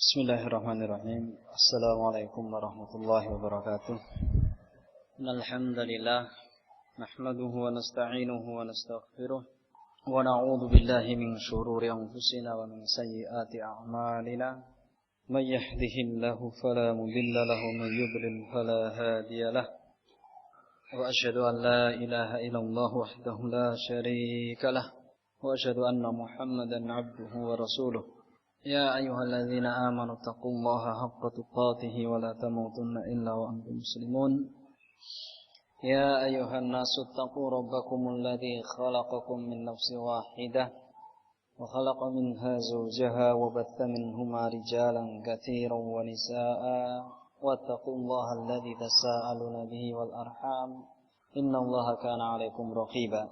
Bismillahirrahmanirrahim. Assalamualaikum warahmatullahi wabarakatuh. Alhamdulillah nahmaduhu wa nasta'inuhu wa nastaghfiruh wa na'udzu billahi min shururi anfusina wa min sayyiati a'malina. May yahdihillahu fala mudilla lahu wa may yudlil fala hadiya lahu. Wa asyhadu an la ilaha illallah wahdahu la syarika lahu wa asyhadu anna Muhammadan 'abduhu wa rasuluh. يا أيها الذين آمنوا اتقوا الله حق تقاته ولا تموتن إلا وأنتم مسلمون يا أيها الناس اتقوا ربكم الذي خلقكم من نفس واحدة وخلق منها زوجها وبث منهما رجالا كثيرا ونساء واتقوا الله الذي تساءلون به والأرحام إن الله كان عليكم رقيبا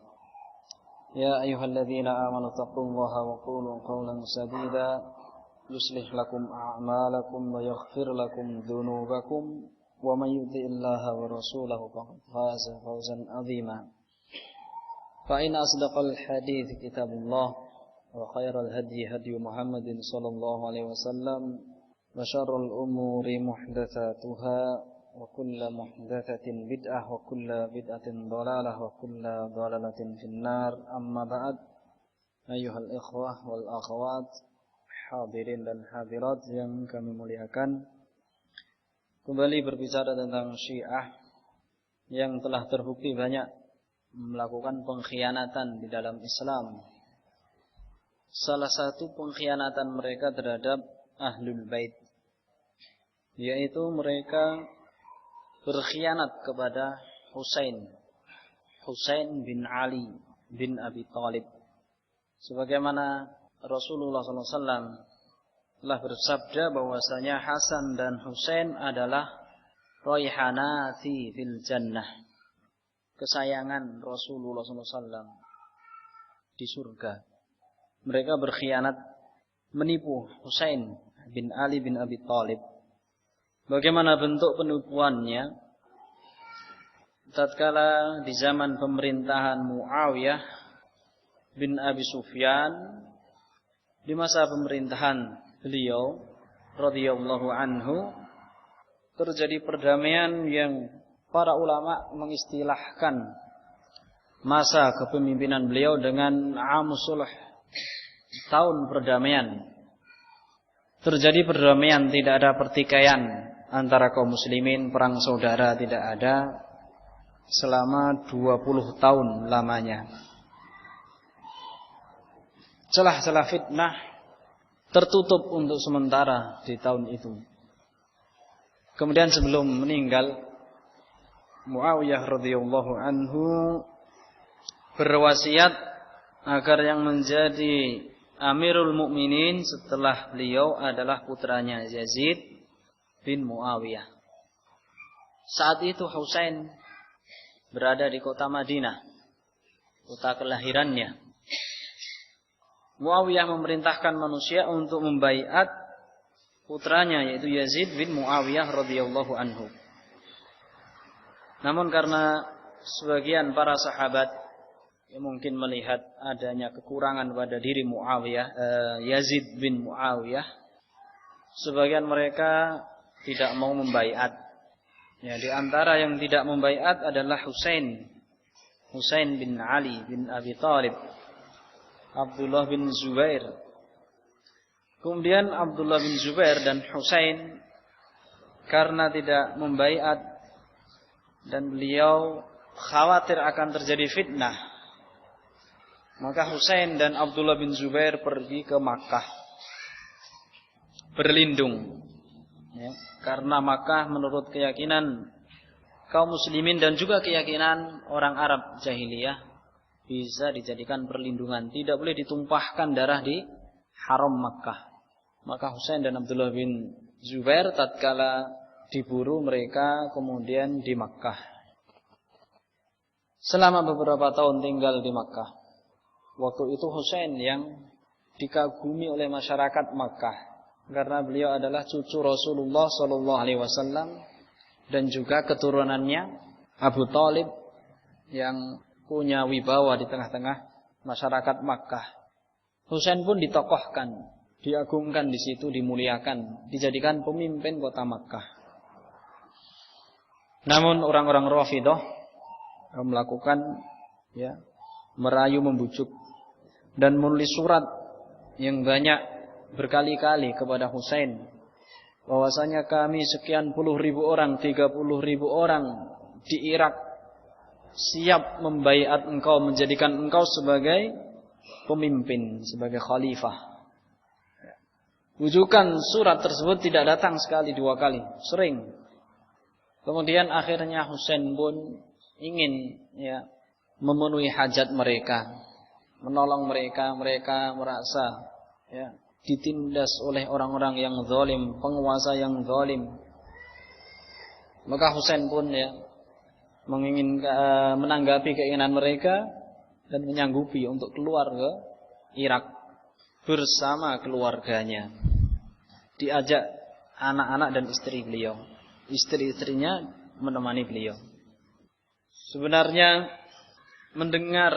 يا أيها الذين آمنوا اتقوا الله وقولوا قولا سديدا يصلح لكم أعمالكم ويغفر لكم ذنوبكم ومن يطع الله ورسوله فقد فاز فوزا عظيما فإن أصدق الحديث كتاب الله وخير الهدي هدي محمد صلى الله عليه وسلم وشر الأمور محدثاتها وكل محدثة بدعة وكل بدعة ضلالة وكل ضلالة في النار أما بعد أيها الإخوة والأخوات hadirin dan hadirat yang kami muliakan, kembali berbicara tentang Syiah yang telah terbukti banyak melakukan pengkhianatan di dalam Islam. Salah satu pengkhianatan mereka terhadap Ahlul Bait, yaitu mereka berkhianat kepada Husain bin Ali bin Abi Thalib. Sebagaimana Rasulullah SAW telah bersabda bahwasanya Hasan dan Husain adalah raihanati fil jannah, kesayangan Rasulullah SAW di surga. Mereka berkhianat, menipu Husain bin Ali bin Abi Thalib. Bagaimana bentuk penipuannya? Tatkala di zaman pemerintahan Muawiyah bin Abi Sufyan, di masa pemerintahan beliau radhiyallahu anhu, terjadi perdamaian yang para ulama mengistilahkan masa kepemimpinan beliau dengan Amus Sulh, tahun perdamaian. Terjadi perdamaian, tidak ada pertikaian antara kaum muslimin, perang saudara tidak ada selama 20 tahun lamanya. Celah-celah fitnah tertutup untuk sementara di tahun itu. Kemudian sebelum meninggal, Muawiyah radhiyallahu anhu berwasiat agar yang menjadi Amirul Mukminin setelah beliau adalah putranya Yazid bin Muawiyah. Saat itu Husain berada di kota Madinah, kota kelahirannya. Muawiyah memerintahkan manusia untuk membaiat putranya, yaitu Yazid bin Muawiyah radhiyallahu anhu. Namun karena sebagian para sahabat yang mungkin melihat adanya kekurangan pada diri Yazid bin Muawiyah, sebagian mereka tidak mau membaiat. Ya, di antara yang tidak membaiat adalah Husain bin Ali bin Abi Thalib, Abdullah bin Zubair. Kemudian Abdullah bin Zubair dan Husain karena tidak membaiat dan beliau khawatir akan terjadi fitnah, maka Husain dan Abdullah bin Zubair pergi ke Makkah berlindung. Ya, karena Makkah menurut keyakinan kaum muslimin dan juga keyakinan orang Arab jahiliyah bisa dijadikan perlindungan, tidak boleh ditumpahkan darah di haram Makkah. Maka Husain dan Abdullah bin Zubair tatkala diburu mereka kemudian di Makkah. Selama beberapa tahun tinggal di Makkah. Waktu itu Husain yang dikagumi oleh masyarakat Makkah karena beliau adalah cucu Rasulullah SAW dan juga keturunannya Abu Thalib yang punya wibawa di tengah-tengah masyarakat Makkah. Husain pun ditokohkan diagungkan di situ, dimuliakan, dijadikan pemimpin kota Makkah. Namun orang-orang Rafidhah melakukan merayu, membujuk dan menulis surat yang banyak berkali-kali kepada Husain bahwasanya kami sekian puluh ribu orang, 30.000 orang di Irak siap membaiat engkau, menjadikan engkau sebagai pemimpin, sebagai khalifah. Wujukan surat tersebut tidak datang sekali, 2 kali, sering. Kemudian akhirnya Husain pun ingin memenuhi hajat mereka, menolong mereka. Mereka merasa ditindas oleh orang-orang yang zalim, penguasa yang zalim. Maka Husain pun menanggapi keinginan mereka dan menyanggupi untuk keluar ke Irak bersama keluarganya. Diajak anak-anak dan istri beliau. Istri-istrinya menemani beliau. Sebenarnya mendengar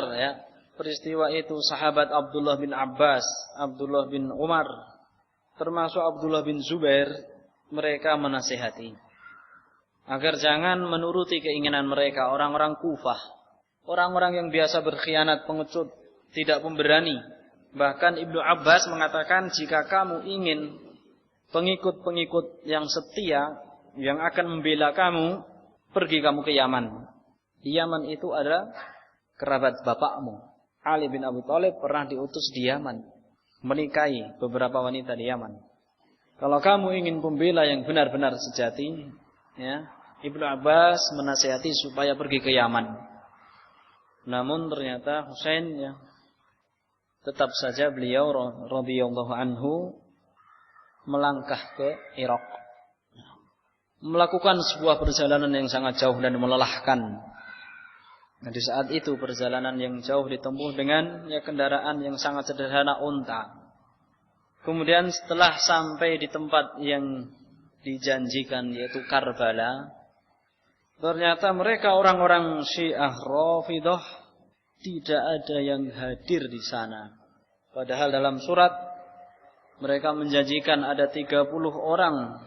peristiwa itu sahabat Abdullah bin Abbas, Abdullah bin Umar, termasuk Abdullah bin Zubair, mereka menasihati agar jangan menuruti keinginan mereka, orang-orang Kufah, orang-orang yang biasa berkhianat, pengecut, tidak pemberani. Bahkan Ibnu Abbas mengatakan, jika kamu ingin pengikut-pengikut yang setia, yang akan membela kamu, pergi kamu ke Yaman. Yaman itu adalah kerabat bapakmu. Ali bin Abi Thalib pernah diutus di Yaman, menikahi beberapa wanita di Yaman. Kalau kamu ingin pembela yang benar-benar sejati, Ibnu Abbas menasihati supaya pergi ke Yaman. Namun ternyata Husain tetap saja beliau radhiyallahu anhu melangkah ke Irak, melakukan sebuah perjalanan yang sangat jauh dan melelahkan. Nah, di saat itu perjalanan yang jauh ditempuh dengan kendaraan yang sangat sederhana, unta. Kemudian setelah sampai di tempat yang dijanjikan, yaitu Karbala, ternyata mereka orang-orang Syiah Rafidhah tidak ada yang hadir di sana. Padahal dalam surat mereka menjanjikan ada 30 orang,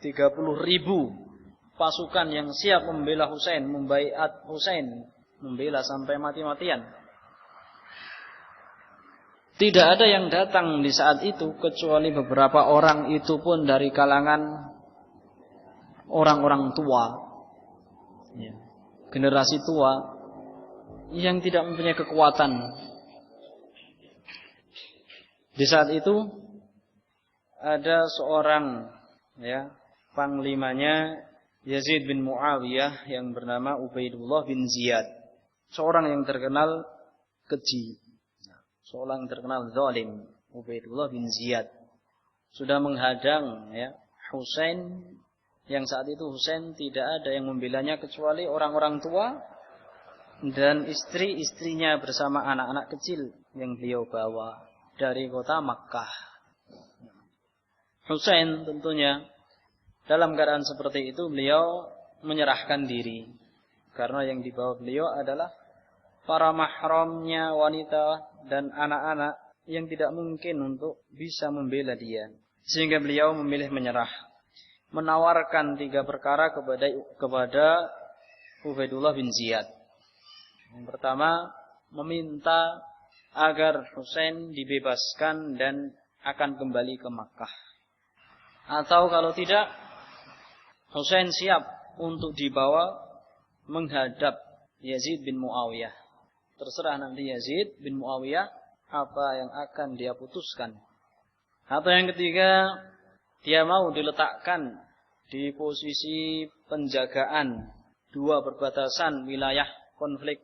30.000 pasukan yang siap membela Husain, membaiat Husain, membela sampai mati-matian. Tidak ada yang datang di saat itu kecuali beberapa orang, itu pun dari kalangan orang-orang tua, generasi tua yang tidak mempunyai kekuatan. Di saat itu ada seorang panglimanya Yazid bin Muawiyah yang bernama Ubaidullah bin Ziyad, seorang yang terkenal keji, seorang yang terkenal zalim. Ubaidullah bin Ziyad sudah menghadang Husain, yang saat itu Husain tidak ada yang membelanya kecuali orang-orang tua dan istri-istrinya bersama anak-anak kecil yang beliau bawa dari kota Makkah. Husain tentunya dalam keadaan seperti itu beliau menyerahkan diri, karena yang dibawa beliau adalah para mahramnya, wanita dan anak-anak yang tidak mungkin untuk bisa membela dia. Sehingga beliau memilih menyerah, menawarkan 3 perkara kepada Ubaidullah bin Ziyad. Yang pertama, meminta agar Husain dibebaskan dan akan kembali ke Makkah. Atau kalau tidak, Husain siap untuk dibawa menghadap Yazid bin Muawiyah. Terserah nanti Yazid bin Muawiyah apa yang akan dia putuskan. Atau yang ketiga, dia mau diletakkan di posisi penjagaan 2 perbatasan wilayah konflik.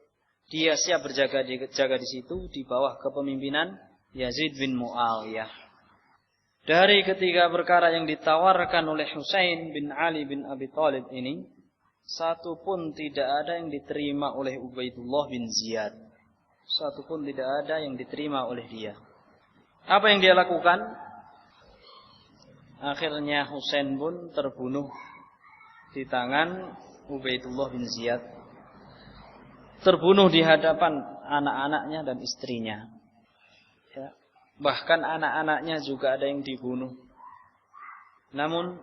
Dia siap berjaga di situ di bawah kepemimpinan Yazid bin Muawiyah. Dari ketiga perkara yang ditawarkan oleh Husain bin Ali bin Abi Thalib ini, satu pun tidak ada yang diterima oleh Ubaidullah bin Ziyad. Satu pun tidak ada yang diterima oleh dia. Apa yang dia lakukan? Akhirnya Husain pun terbunuh di tangan Ubaidullah bin Ziyad. Terbunuh di hadapan anak-anaknya dan istrinya. Bahkan anak-anaknya juga ada yang dibunuh. Namun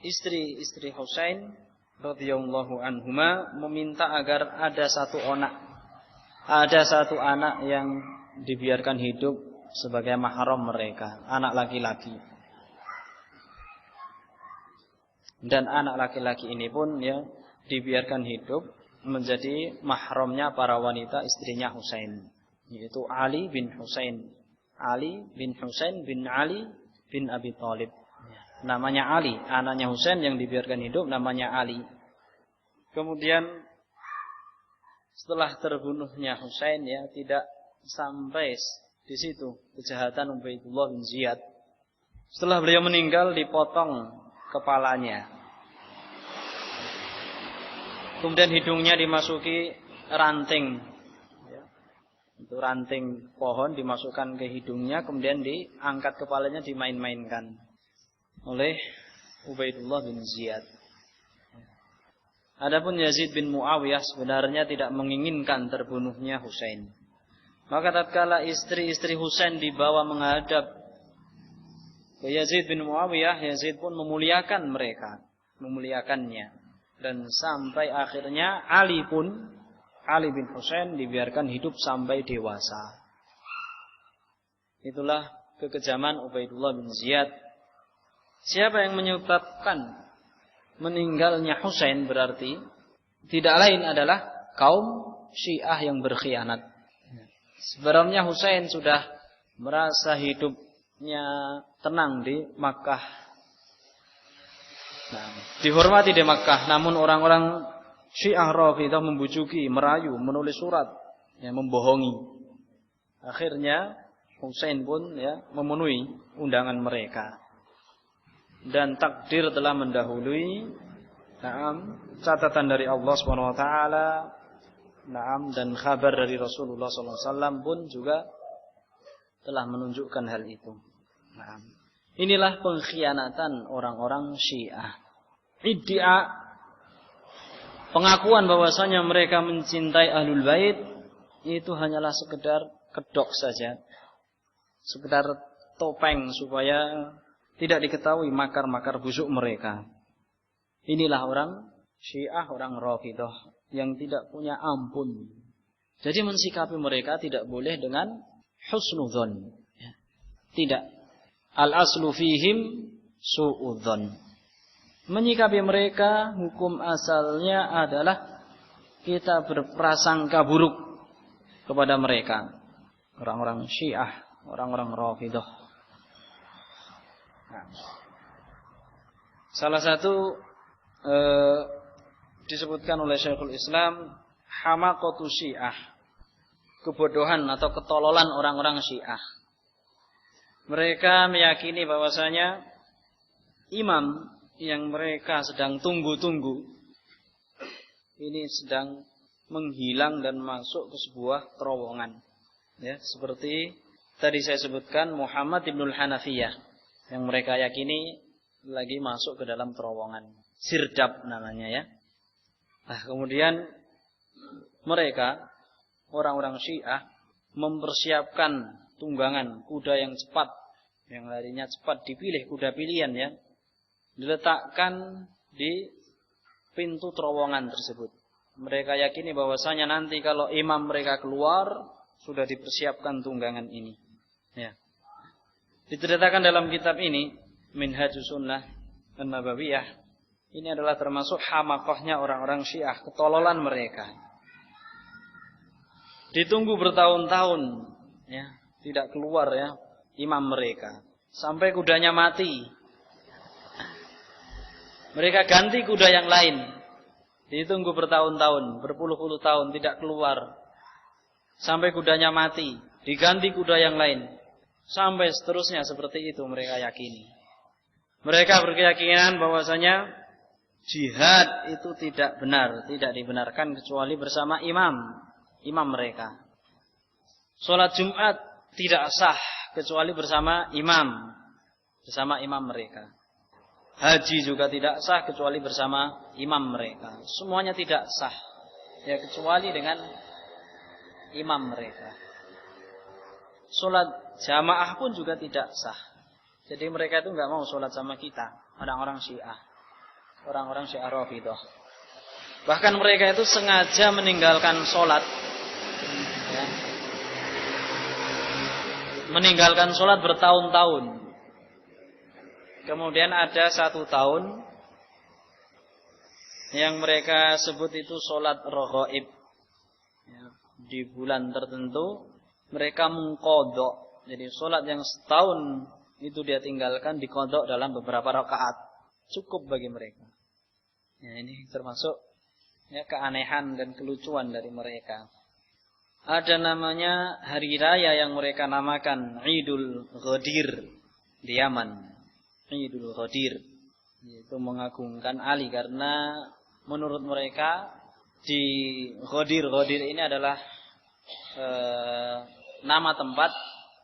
istri Husain radhiyallahu anhuma meminta agar ada satu anak yang dibiarkan hidup sebagai mahram mereka, anak laki-laki. Dan anak laki-laki ini pun ya dibiarkan hidup menjadi mahramnya para wanita istrinya Husain, yaitu Ali bin Husain. Ali bin Husain bin Ali bin Abi Thalib. Namanya Ali, anaknya Husain yang dibiarkan hidup namanya Ali. Kemudian setelah terbunuhnya Husain ya tidak sampai di situ kejahatan Ubaidullah bin Ziyad. Setelah beliau meninggal dipotong kepalanya. Kemudian hidungnya dimasuki ranting. Itu ranting pohon dimasukkan ke hidungnya, kemudian diangkat kepalanya dimain-mainkan oleh Ubaidullah bin Ziyad. Adapun Yazid bin Muawiyah sebenarnya tidak menginginkan terbunuhnya Husain. Maka tatkala istri-istri Husain dibawa menghadap ke Yazid bin Muawiyah, Yazid pun memuliakannya. Dan sampai akhirnya Ali bin Husain dibiarkan hidup sampai dewasa. Itulah kekejaman Ubaidullah bin Ziyad. Siapa yang menyebabkan meninggalnya Husain berarti tidak lain adalah kaum Syiah yang berkhianat. Sebenarnya Husain sudah merasa hidupnya tenang di Makkah. Dihormati di Makkah, namun orang-orang Syiah Rafidah membujuki, merayu, menulis surat, ya, membohongi. Akhirnya Husain pun ya memenuhi undangan mereka. Dan takdir telah mendahului. Catatan dari Allah Subhanahu wa taala. Dan kabar dari Rasulullah sallallahu alaihi wasallam pun juga telah menunjukkan hal itu. Inilah pengkhianatan orang-orang Syiah. Iddia, pengakuan bahwasanya mereka mencintai Ahlul Bait itu hanyalah sekedar kedok saja. Sekedar topeng supaya tidak diketahui makar-makar busuk mereka. Inilah orang Syiah, orang Rafidah yang tidak punya ampun. Jadi mensikapi mereka tidak boleh dengan husnudzon. Tidak. Al-aslu fihim su'udzon. Menyikapi mereka hukum asalnya adalah kita berprasangka buruk kepada mereka. Orang-orang Syiah, orang-orang Rafidah. Salah satu disebutkan oleh Syekhul Islam hamaqatu Syiah, kebodohan atau ketololan orang-orang Syiah. Mereka meyakini bahwasanya imam yang mereka sedang tunggu-tunggu ini sedang menghilang dan masuk ke sebuah terowongan. Ya, seperti tadi saya sebutkan Muhammad ibnul Hanafiyah yang mereka yakini lagi masuk ke dalam terowongan. Sirdab namanya ya. Nah, kemudian mereka orang-orang Syiah mempersiapkan tunggangan kuda yang cepat, yang larinya cepat, dipilih kuda pilihan ya, diletakkan di pintu terowongan tersebut. Mereka yakini bahwasanya nanti kalau imam mereka keluar sudah dipersiapkan tunggangan ini. Ya. Diceritakan dalam kitab ini Minhajus Sunnah An-Nabawiyah, ini adalah termasuk hamaqahnya orang-orang Syiah, ketololan mereka. Ditunggu bertahun-tahun ya, tidak keluar ya imam mereka, sampai kudanya mati. Mereka ganti kuda yang lain. Ditunggu bertahun-tahun, berpuluh-puluh tahun tidak keluar, sampai kudanya mati, diganti kuda yang lain, sampai seterusnya. Seperti itu mereka yakini. Mereka berkeyakinan bahwasanya jihad itu tidak benar, tidak dibenarkan kecuali bersama imam mereka. Salat Jumat tidak sah kecuali bersama imam mereka. Haji juga tidak sah kecuali bersama imam mereka. Semuanya tidak sah ya kecuali dengan imam mereka. jamaah pun juga tidak sah. Jadi mereka itu enggak mau sholat sama kita, orang-orang Syiah. Orang-orang Syiah Rafidhah. Bahkan mereka itu sengaja meninggalkan sholat, ya. Meninggalkan sholat bertahun-tahun. Kemudian ada 1 tahun yang mereka sebut itu sholat raghaib, ya. Di bulan tertentu mereka mengqadha. Jadi sholat yang setahun itu dia tinggalkan diqadha dalam beberapa rakaat. Cukup bagi mereka. Ya, ini termasuk ya keanehan dan kelucuan dari mereka. Ada namanya hari raya yang mereka namakan Idul Ghadir di Yaman. Idul Ghadir, yaitu mengagungkan Ali karena menurut mereka di Ghadir ini adalah nama tempat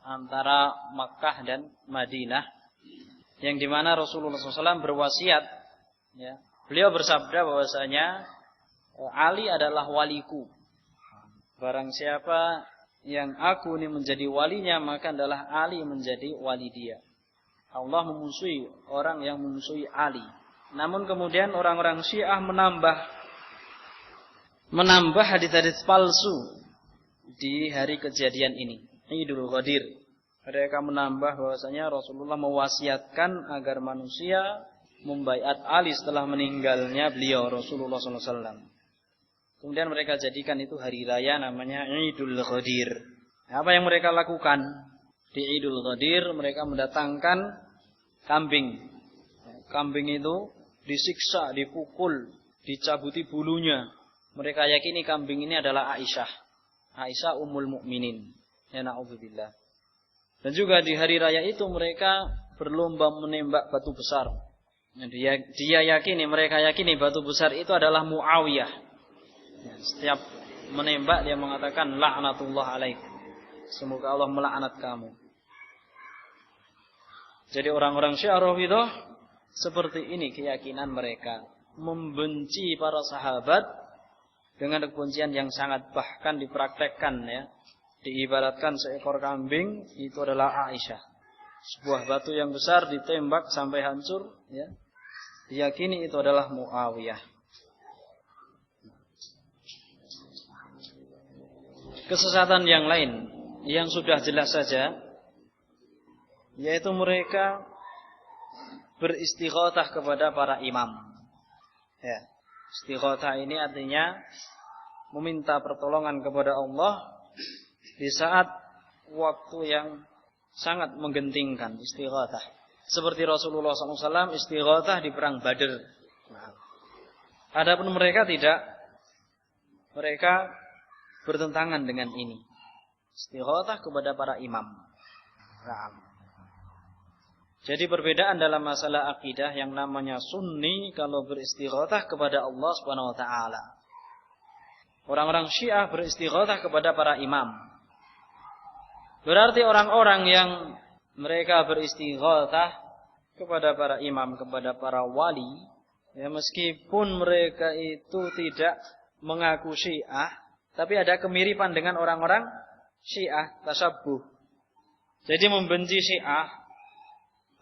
antara Makkah dan Madinah, yang dimana Rasulullah SAW berwasiat, ya, beliau bersabda bahwasanya Ali adalah waliku. Barang siapa yang aku ini menjadi walinya, maka adalah Ali menjadi wali dia. Allah memusuhi orang yang memusuhi Ali. Namun kemudian orang-orang Syiah menambah hadis-hadis palsu di hari kejadian ini, Idul Ghadir. Mereka menambah bahwasanya Rasulullah mewasiatkan agar manusia membaiat Ali setelah meninggalnya beliau Rasulullah SAW. Kemudian mereka jadikan itu hari raya namanya Idul Ghadir. Apa yang mereka lakukan di Idul Ghadir? Mereka mendatangkan kambing. Kambing itu disiksa, dipukul, dicabuti bulunya. Mereka yakini kambing ini adalah Aisyah. Aisyah Ummul Mukminin. Ya na'udzubillah. Dan juga di hari raya itu mereka berlomba menembak batu besar. Mereka yakini batu besar itu adalah Muawiyah. Ya, setiap menembak dia mengatakan laknatullah alaik. Semoga Allah melaknat kamu. Jadi orang-orang Syiah Rafidhah seperti ini keyakinan mereka. Membenci para sahabat dengan kebencian yang sangat, bahkan dipraktekkan, ya. Diibaratkan seekor kambing itu adalah Aisyah. Sebuah batu yang besar ditembak sampai hancur, ya. Diyakini itu adalah Muawiyah. Kesesatan yang lain yang sudah jelas saja, yaitu mereka beristighatsah kepada para imam. Ya, istighatsah ini artinya meminta pertolongan kepada Allah di saat waktu yang sangat menggentingkan, istighatsah. Seperti Rasulullah SAW istighatsah di perang Badr. Adapun mereka tidak. Mereka bertentangan dengan ini. Istighatsah kepada para imam. Jadi perbedaan dalam masalah akidah, yang namanya Sunni kalau beristighatsah kepada Allah Subhanahu wa taala. Orang-orang Syiah beristighatsah kepada para imam. Berarti orang-orang yang mereka beristighatsah kepada para imam, kepada para wali, ya, meskipun mereka itu tidak mengaku Syiah, tapi ada kemiripan dengan orang-orang Syiah, tasyabbuh. Jadi membenci Syiah,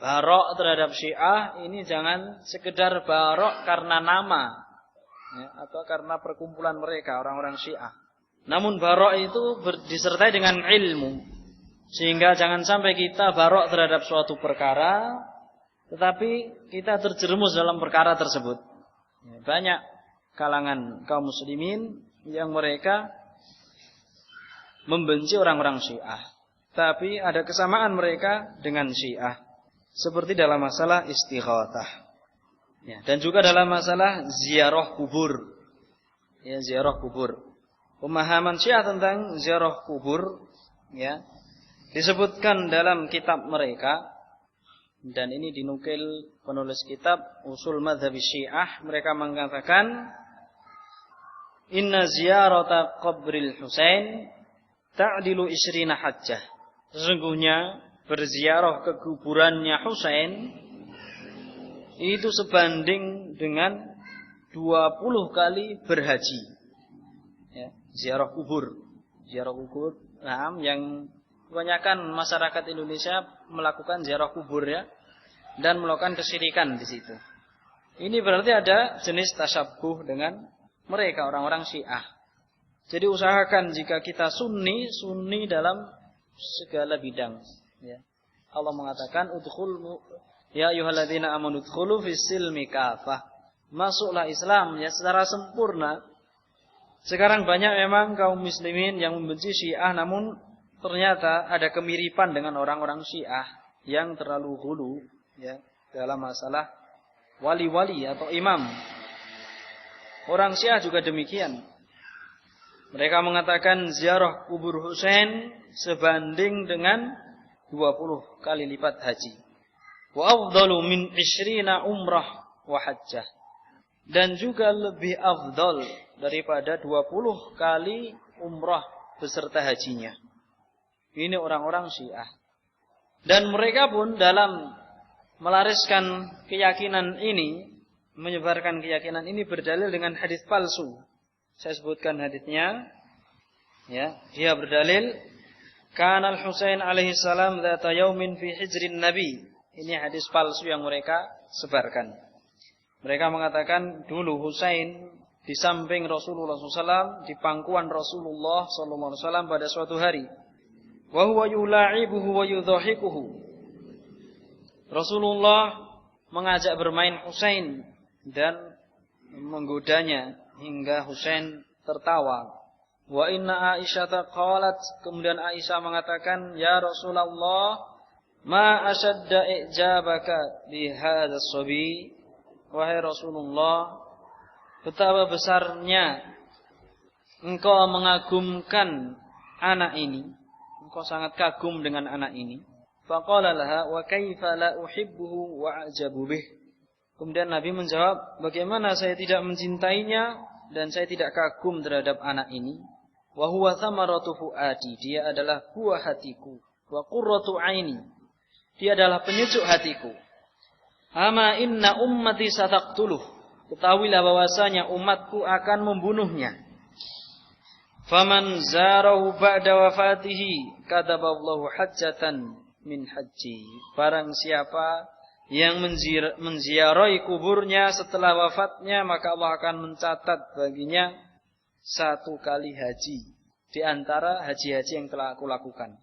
barok terhadap Syiah, ini jangan sekedar barok karena nama, ya, atau karena perkumpulan mereka, orang-orang Syiah. Namun barok itu disertai dengan ilmu. Sehingga jangan sampai kita barok terhadap suatu perkara, tetapi kita terjerumus dalam perkara tersebut. Ya, banyak kalangan kaum muslimin yang mereka membenci orang-orang Syiah, tapi ada kesamaan mereka dengan Syiah, seperti dalam masalah istighatsah, ya, dan juga dalam masalah ziarah kubur, ya, ziarah kubur. Pemahaman Syiah tentang ziarah kubur, ya, disebutkan dalam kitab mereka, dan ini dinukil penulis kitab Usul Madzhab Syiah. Mereka mengatakan, inna ziyarata qabril Husain ta'dilu isrina hajjah. Sesungguhnya berziarah ke kuburannya Husain itu sebanding dengan 20 kali berhaji. Ya, ziarah kubur. Ziarah kubur, nah, yang kebanyakan masyarakat Indonesia melakukan ziarah kubur ya, dan melakukan kesyirikan di situ. Ini berarti ada jenis tasyabuh dengan mereka orang-orang Syiah. Jadi usahakan jika kita sunni dalam segala bidang. Ya. Allah mengatakan ya ayyuhalladzina amanu udkhulu fis-silmi kafah. Masuklah Islam ya secara sempurna. Sekarang banyak memang kaum muslimin yang membenci Syiah, namun ternyata ada kemiripan dengan orang-orang Syiah yang terlalu ghulu ya dalam masalah wali-wali atau imam. Orang Syiah juga demikian. Mereka mengatakan ziarah kubur Husain sebanding dengan 20 kali lipat haji. Wa afdalu min 20 umrah wa hajjah. Dan juga lebih afdal daripada 20 kali umrah beserta hajinya. Ini orang-orang Syiah. Dan mereka pun dalam melariskan keyakinan ini, menyebarkan keyakinan ini berdalil dengan hadis palsu. Saya sebutkan hadisnya. Ya, dia berdalil Kana al-Husain alaihi salam dzata yaumin fi hijrin nabi. Ini hadis palsu yang mereka sebarkan. Mereka mengatakan dulu Husain di samping Rasulullah SAW, di pangkuan Rasulullah SAW pada suatu hari. Wa huwa yula'ibuhu wa yudhahikuhu. Rasulullah mengajak bermain Husain dan menggodanya hingga Husain tertawa. Wa inna Aisyah qalat, kemudian Aisyah mengatakan, ya Rasulullah, ma ashadda i'jabaka bi hadzal sabi. Wahai Rasulullah, betapa besarnya engkau mengagumkan anak ini. Engkau sangat kagum dengan anak ini. Faqala laha wa kaifa la uhibbuhu wa a'jabu bih. Kemudian Nabi menjawab, bagaimana saya tidak mencintainya dan saya tidak kagum terhadap anak ini. Wa huwa thamaratu fuadi, dia adalah buah hatiku. Wa qurratu aini, dia adalah penyejuk hatiku. Ama inna ummati sataqtuluh, ketahuilah bahwasanya umatku akan membunuhnya. Faman zarahu ba'da wafatihi kataballahu hajjatan min haji. Barang siapa yang menziarahi kuburnya setelah wafatnya, maka Allah akan mencatat baginya 1 kali haji di antara haji-haji yang telah aku lakukan.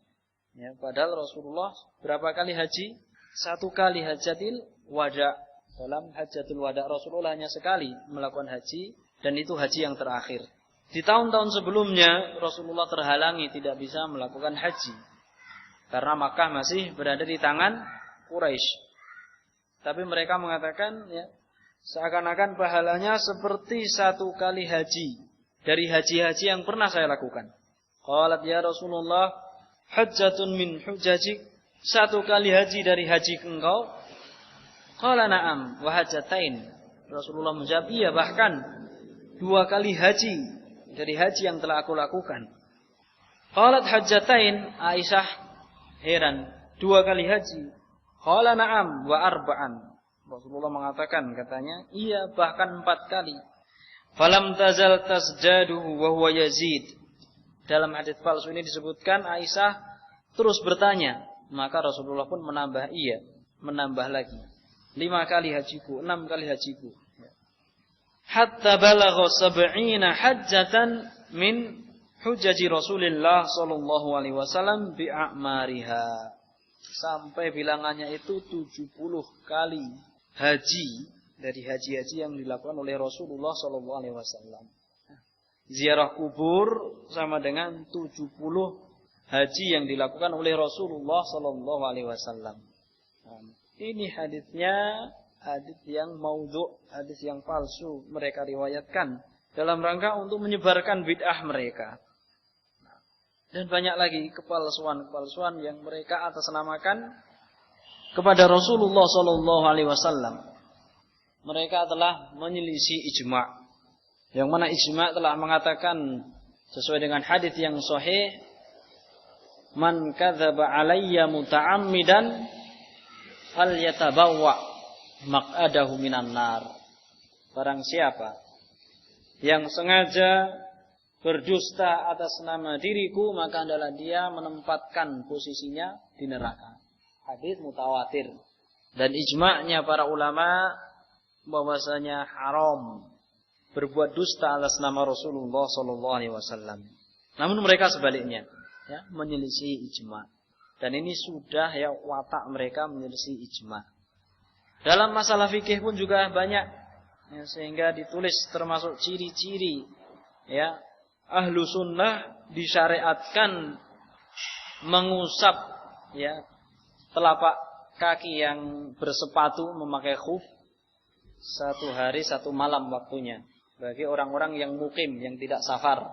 Ya, padahal Rasulullah berapa kali haji? 1 kali hajatil wada. Dalam hajatul wada Rasulullah hanya sekali melakukan haji, dan itu haji yang terakhir. Di tahun-tahun sebelumnya Rasulullah terhalangi tidak bisa melakukan haji karena Makkah masih berada di tangan Quraisy. Tapi mereka mengatakan ya, seakan-akan pahalanya seperti 1 kali haji dari haji-haji yang pernah saya lakukan. Qalat ya Rasulullah, hajjatun min hujjajik, 1 kali haji dari haji engkau? Qala na'am wa hajjatain. Rasulullah menjawab, iya, bahkan 2 kali haji dari haji yang telah aku lakukan. Qalat hajjatain, Aisyah heran, 2 kali haji. Qala na'am wa arba'an. Rasulullah mengatakan, katanya, iya, bahkan 4 kali. Falam tazal tasjaduhu wa huwa yazid. Dalam hadis palsu ini disebutkan Aisyah terus bertanya, maka Rasulullah pun menambah, iya, menambah lagi. 5 kali hajiku, 6 kali hajiku. Hatta balagha 70 hajjatan min hujaji Rasulullah sallallahu alaihi wasallam bi'amariha. Sampai bilangannya itu 70 kali haji dari haji-haji yang dilakukan oleh Rasulullah sallallahu alaihi wasallam. Ziarah kubur sama dengan 70 haji yang dilakukan oleh Rasulullah sallallahu alaihi wasallam. Ini hadisnya hadis yang maudhu', hadis yang palsu, mereka riwayatkan dalam rangka untuk menyebarkan bid'ah mereka. Dan banyak lagi kepalsuan-kepalsuan yang mereka atasnamakan kepada Rasulullah sallallahu alaihi wasallam. Mereka telah menyelisih ijma'. Yang mana ijma' telah mengatakan sesuai dengan hadis yang sahih, man kadzaba alayya muta'ammidan falyatabawwa maq'adahu minan nar. Barang siapa yang sengaja berdusta atas nama diriku, maka adalah dia menempatkan posisinya di neraka. Hadis mutawatir. Dan ijma'nya para ulama bahwasanya haram berbuat dusta atas nama Rasulullah SAW. Namun mereka sebaliknya, ya, menyelisih ijma'. Dan ini sudah ya watak mereka menyelisih ijma'. Dalam masalah fikih pun juga banyak, ya, sehingga ditulis termasuk ciri-ciri, ya, ahlu sunnah disyariatkan mengusap, ya, telapak kaki yang bersepatu memakai khuf 1 hari 1 malam waktunya bagi orang-orang yang mukim, yang tidak safar.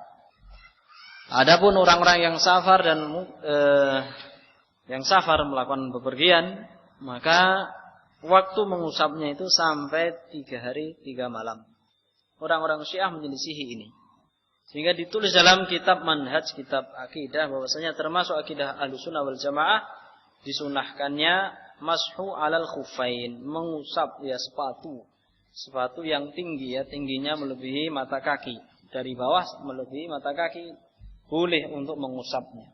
Adapun orang-orang yang safar dan melakukan bepergian, maka waktu mengusapnya itu sampai 3 hari 3 malam. Orang-orang Syiah menyelisihi ini. Sehingga ditulis dalam kitab manhaj, kitab akidah, bahwasanya termasuk akidah Ahlussunnah wal Jamaah disunahkannya mashu alal khufain, mengusap ya sepatu yang tinggi, ya, tingginya melebihi mata kaki, dari bawah melebihi mata kaki, boleh untuk mengusapnya.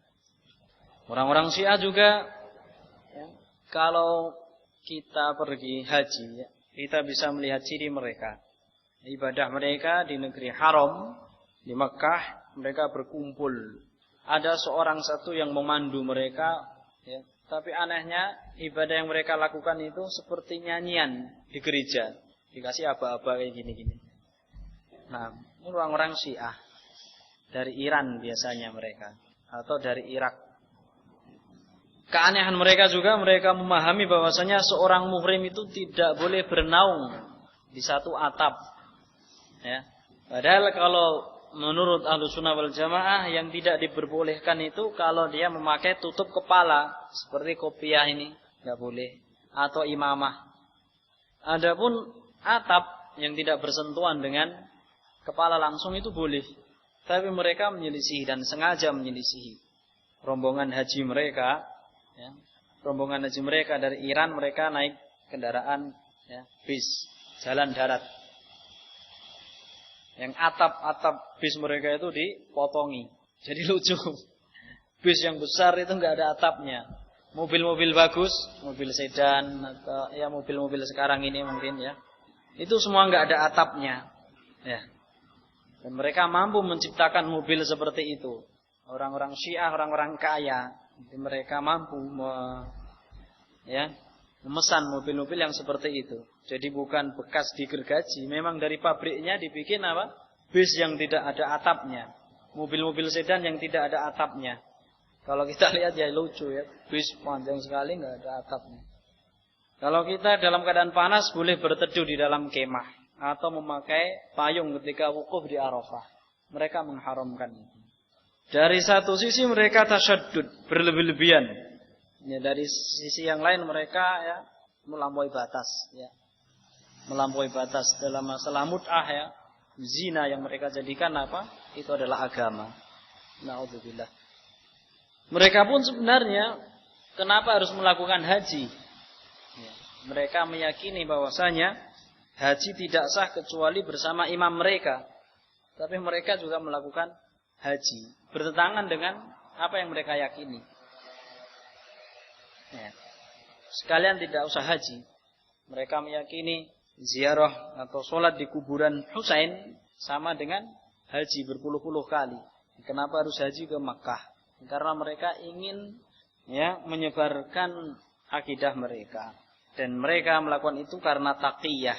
Orang-orang Syiah juga, ya, kalau kita pergi haji, ya, kita bisa melihat ciri mereka. Ibadah mereka di negeri haram, di Mekah, mereka berkumpul. Ada seorang satu yang memandu mereka, ya, tapi anehnya ibadah yang mereka lakukan itu seperti nyanyian di gereja, dikasih aba-aba kayak gini-gini. Nah, ini orang-orang Syiah dari Iran biasanya mereka, atau dari Irak. Keanehan mereka juga, mereka memahami bahwasanya seorang muhrim itu tidak boleh bernaung di satu atap, ya. Padahal kalau menurut Ahlussunnah wal Jamaah yang tidak diperbolehkan itu kalau dia memakai tutup kepala seperti kopiah ini, enggak boleh, atau imamah. Adapun atap yang tidak bersentuhan dengan kepala langsung itu boleh. Tapi mereka menyelisihi dan sengaja menyelisihi. Rombongan haji mereka, ya, rombongan haji mereka dari Iran, mereka naik kendaraan, ya, bis, jalan darat. Yang atap bis mereka itu dipotongi. Jadi lucu. Bis yang besar itu enggak ada atapnya. Mobil-mobil bagus, mobil sedan atau ya mobil-mobil sekarang ini mungkin, ya, itu semua enggak ada atapnya, ya. Dan mereka mampu menciptakan mobil seperti itu. Orang-orang Syiah, orang-orang kaya, mereka mampu memesan mobil-mobil yang seperti itu. Jadi bukan bekas digergaji, memang dari pabriknya dibikin apa? Bis yang tidak ada atapnya. Mobil-mobil sedan yang tidak ada atapnya. Kalau kita lihat ya lucu, ya, bis panjang sekali enggak ada atapnya. Kalau kita dalam keadaan panas boleh berteduh di dalam kemah atau memakai payung ketika wukuf di Arafah. Mereka mengharamkan itu. Dari satu sisi mereka tasyaddud, berlebih-lebihan. Ya, dari sisi yang lain mereka, ya, melampaui batas, ya. Melampaui batas dalam masalah mut'ah, ya. Zina yang mereka jadikan apa? Itu adalah agama. Na'udzubillah. Mereka pun sebenarnya kenapa harus melakukan haji? Ya, mereka meyakini bahwasanya haji tidak sah kecuali bersama imam mereka. Tapi mereka juga melakukan haji bertentangan dengan apa yang mereka yakini. Ya. Sekalian tidak usah haji. Mereka meyakini ziarah atau sholat di kuburan Husain sama dengan haji berpuluh-puluh kali. Kenapa harus haji ke Makkah? Karena mereka ingin, ya, menyebarkan akidah mereka. Dan mereka melakukan itu karena taqiyah.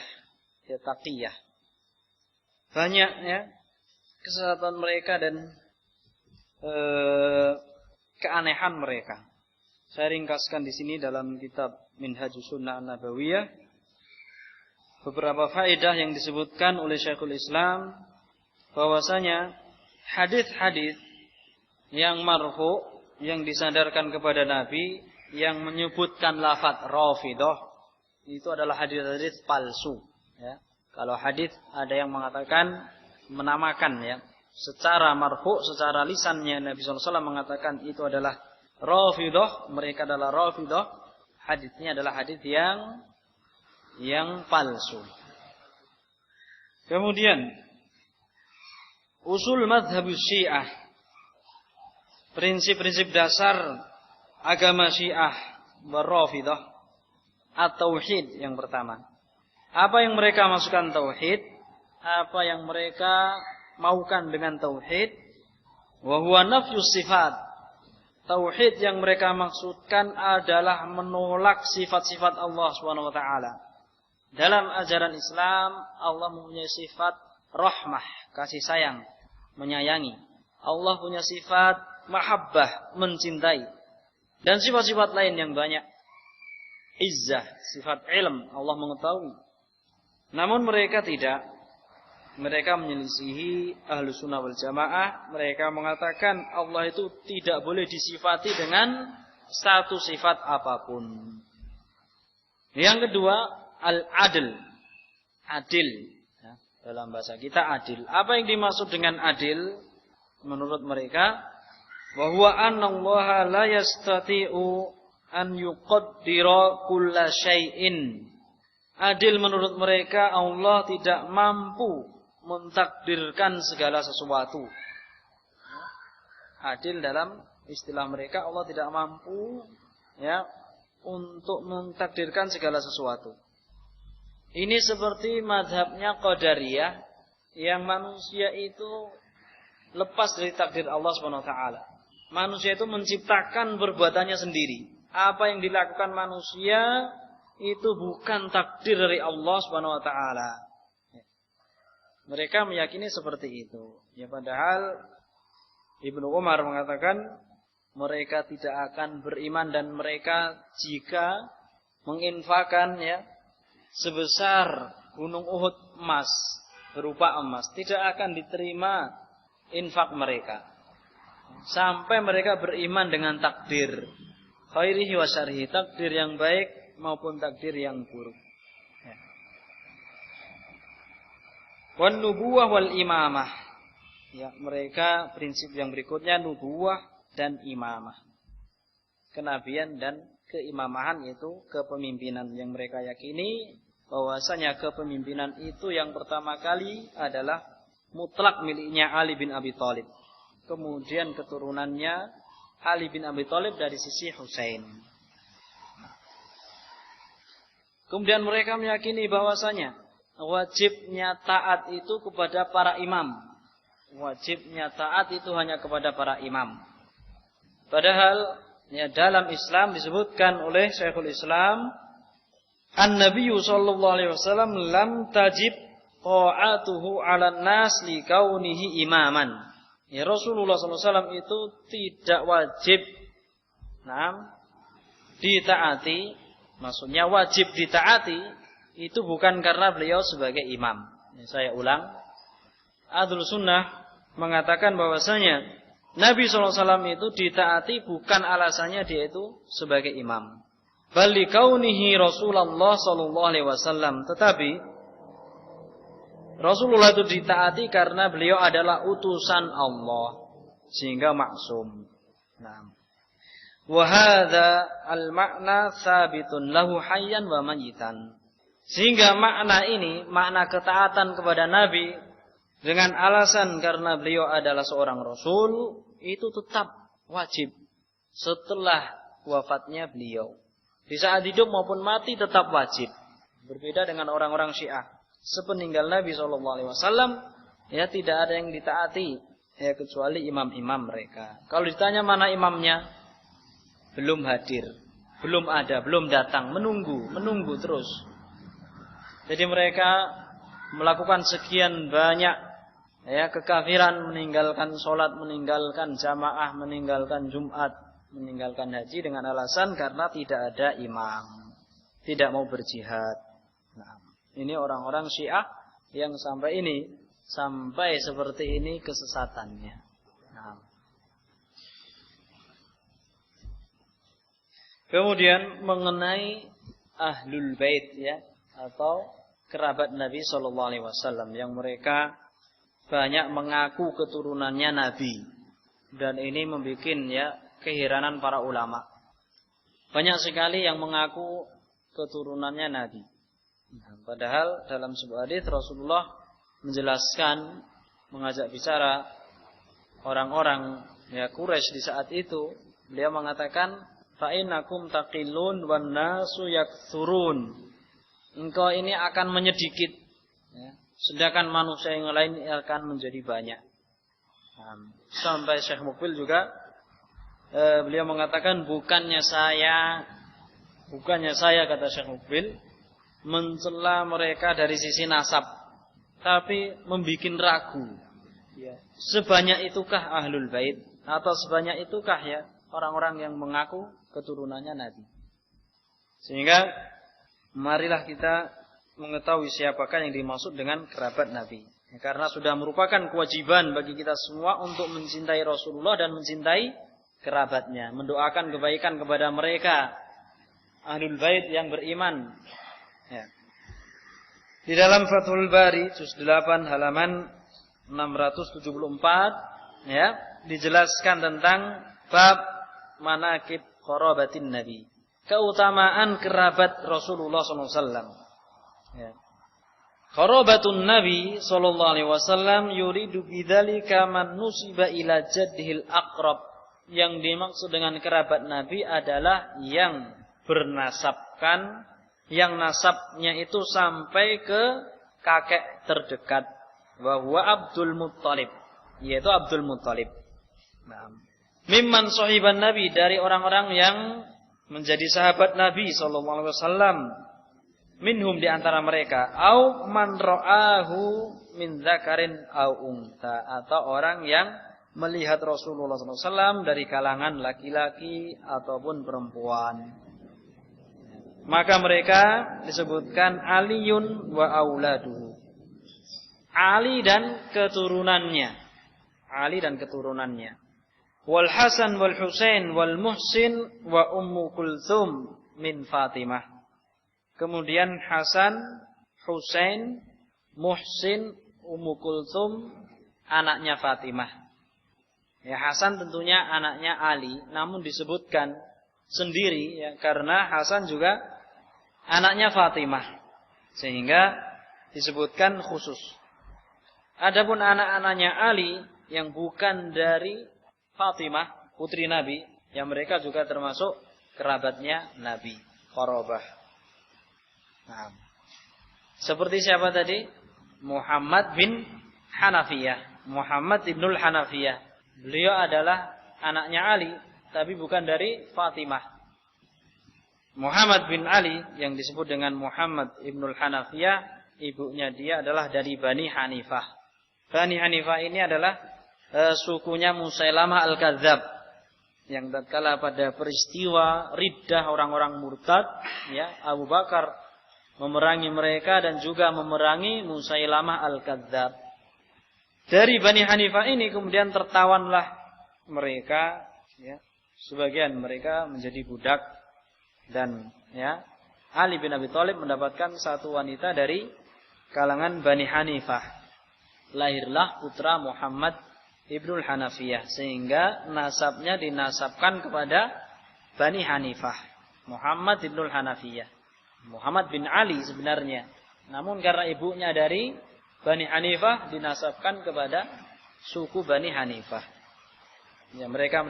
Ya, taqiyah. Banyak, ya, kesesatan mereka dan keanehan mereka. Saya ringkaskan di sini dalam kitab Minhajus Sunnah An-Nabawiyah beberapa faedah yang disebutkan oleh Syekhul Islam, bahwasanya hadis-hadis yang marfu yang disandarkan kepada Nabi yang menyebutkan lafaz Rafidah itu adalah hadis-hadis palsu, ya. Kalau hadis ada yang mengatakan menamakan, ya, secara marfu, secara lisannya Nabi SAW mengatakan itu adalah Rafidah, mereka adalah Rafidah, hadisnya adalah hadis yang palsu. Kemudian usul madhhabus Syiah, prinsip-prinsip dasar agama Syiah Rafidhah, at-tauhid yang pertama. Apa yang mereka masukkan tauhid? Apa yang mereka maukan dengan tauhid? Wa huwa nafyus sifat. Tauhid yang mereka maksudkan adalah menolak sifat-sifat Allah Subhanahu wa taala. Dalam ajaran Islam, Allah mempunyai sifat rahmah, kasih sayang, menyayangi. Allah punya sifat mahabbah, mencintai. Dan sifat-sifat lain yang banyak. Izzah, sifat ilm, Allah mengetahui. Namun mereka tidak. Mereka menyelisihi Ahlus Sunnah wal Jamaah. Mereka mengatakan Allah itu tidak boleh disifati dengan satu sifat apapun. Yang kedua, al-adl, adil. Ya, dalam bahasa kita adil. Apa yang dimaksud dengan adil? Menurut mereka, bahwa annallaha la yastati'u an yuqaddira kulla syai'in. Adil menurut mereka, Allah tidak mampu mentakdirkan segala sesuatu. Adil dalam istilah mereka, Allah tidak mampu ya untuk mentakdirkan segala sesuatu. Ini seperti mazhabnya Qadariyah, yang manusia itu lepas dari takdir Allah SWT. Manusia itu menciptakan perbuatannya sendiri. Apa yang dilakukan manusia itu bukan takdir dari Allah SWT. Mereka meyakini seperti itu. Ya, padahal Ibnu Umar mengatakan mereka tidak akan beriman, dan mereka jika menginfakkan ya sebesar gunung Uhud emas, berupa emas, tidak akan diterima infak mereka sampai mereka beriman dengan takdir khairihi wa syarrihi, takdir yang baik maupun takdir yang buruk. Wan nubuwah wal imamah. Ya, mereka prinsip yang berikutnya nubuwah dan imamah. Kenabian dan keimamahan, itu kepemimpinan, yang mereka yakini bahwasanya kepemimpinan itu yang pertama kali adalah mutlak miliknya Ali bin Abi Thalib. Kemudian keturunannya Ali bin Abi Thalib dari sisi Husain. Kemudian mereka meyakini bahwasanya wajibnya taat itu kepada para imam. Wajibnya taat itu hanya kepada para imam. Padahal ya, dalam Islam disebutkan oleh Syekhul Islam, An-Nabiyyu sallallahu alaihi wasallam lam tajib ta'atuhu 'alan nas li kaunihi imaman. Ya, Rasulullah sallallahu alaihi wasallam itu tidak wajib ditaati, maksudnya wajib ditaati itu bukan karena beliau sebagai imam. Ya, saya ulang, Ahlus Sunnah mengatakan bahwasanya Nabi sallallahu alaihi wasallam itu ditaati bukan alasannya dia itu sebagai imam. Bal likaunihi Rasulullah sallallahu alaihi wasallam, tetapi Rasulullah itu ditaati karena beliau adalah utusan Allah sehingga maksum. Nah, wa hadza al-ma'na tsabitun lahu hayyan wa mayitan. Sehingga makna ini, makna ketaatan kepada Nabi dengan alasan karena beliau adalah seorang Rasul, itu tetap wajib setelah wafatnya beliau. Di saat hidup maupun mati tetap wajib. Berbeda dengan orang-orang Syiah. Sepeninggal Nabi SAW, ya tidak ada yang ditaati, ya kecuali imam-imam mereka. Kalau ditanya mana imamnya, belum hadir, belum ada, belum datang, menunggu terus. Jadi mereka melakukan sekian banyak ya kekafiran, meninggalkan sholat, meninggalkan jamaah, meninggalkan Jumat, meninggalkan haji dengan alasan karena tidak ada imam, tidak mau berjihad. Nah, ini orang-orang Syiah yang sampai seperti ini kesesatannya. Nah. Kemudian mengenai Ahlul Bait ya, atau kerabat Nabi sallallahu alaihi wasallam yang mereka banyak mengaku keturunannya Nabi, dan ini membuat ya keheranan para ulama. Banyak sekali yang mengaku keturunannya Nabi. Padahal dalam sebuah hadis Rasulullah menjelaskan mengajak bicara orang-orang ya Quraisy di saat itu, beliau mengatakan fa innakum taqillun wan nasu yakthurun. Engkau ini akan menyedikit ya, sedangkan manusia yang lain akan menjadi banyak. Sampai Syekh Mukbil juga beliau mengatakan bukannya saya kata Syekh Mukbil mencela mereka dari sisi nasab, tapi membikin ragu. Ya. Sebanyak itukah ahlul bait atau sebanyak itukah ya orang-orang yang mengaku keturunannya Nabi. Sehingga marilah kita mengetahui siapakah yang dimaksud dengan kerabat Nabi. Ya, karena sudah merupakan kewajiban bagi kita semua untuk mencintai Rasulullah dan mencintai kerabatnya, mendoakan kebaikan kepada mereka ahlul bait yang beriman. Ya. Di dalam Fathul Bari juz 8 halaman 674 ya, dijelaskan tentang bab manaqib qarabatin Nabi, keutamaan kerabat Rasulullah SAW. Ya. Qarabatun Nabi sallallahu alaihi wasallam yuridu bidzalika man nusiba ila jaddihil aqrab. Yang dimaksud dengan kerabat Nabi adalah yang bernasabkan, yang nasabnya itu sampai ke kakek terdekat, wa huwa Abdul Muttalib, yaitu Abdul Muttalib. Nah, mimman sahiban Nabi, dari orang-orang yang menjadi sahabat Nabi sallallahu alaihi wasallam, minhum di antara mereka, au man ra'ahu min dzakarin au unta, atau orang yang melihat Rasulullah sallallahu alaihi wasallam dari kalangan laki-laki ataupun perempuan. Maka mereka disebutkan Aliyun wa auladuhu, Ali dan keturunannya. Ali dan keturunannya. Wal Hasan wal Husain wal Muhsin wa Ummu Kulthum min Fatimah. Kemudian Hasan, Husain, Muhsin, Ummu Kulthum, anaknya Fatimah. Ya, Hasan tentunya anaknya Ali, namun disebutkan sendiri ya, karena Hasan juga anaknya Fatimah, sehingga disebutkan khusus. Adapun anak-anaknya Ali yang bukan dari Fatimah putri Nabi, yang mereka juga termasuk kerabatnya Nabi, qarabah. Nah, seperti siapa tadi? Muhammad bin Hanafiyah, Muhammad ibnul Hanafiyah. Beliau adalah anaknya Ali, tapi bukan dari Fatimah. Muhammad bin Ali yang disebut dengan Muhammad ibnul Hanafiyah, ibunya dia adalah dari Bani Hanifah. Bani Hanifah ini adalah sukunya Musailamah al-Kadzab, yang tatkala pada peristiwa riddah orang-orang murtad ya, Abu Bakar memerangi mereka dan juga memerangi Musailamah al-Kadzab. Dari Bani Hanifah ini kemudian tertawanlah mereka ya, sebagian mereka menjadi budak, dan ya Ali bin Abi Thalib mendapatkan satu wanita dari kalangan Bani Hanifah. Lahirlah putra Muhammad ibnul Hanafiyah, sehingga nasabnya dinasabkan kepada Bani Hanifah. Muhammad ibnul Hanafiyah, Muhammad bin Ali sebenarnya, namun karena ibunya dari Bani Hanifah dinasabkan kepada suku Bani Hanifah. Ya, mereka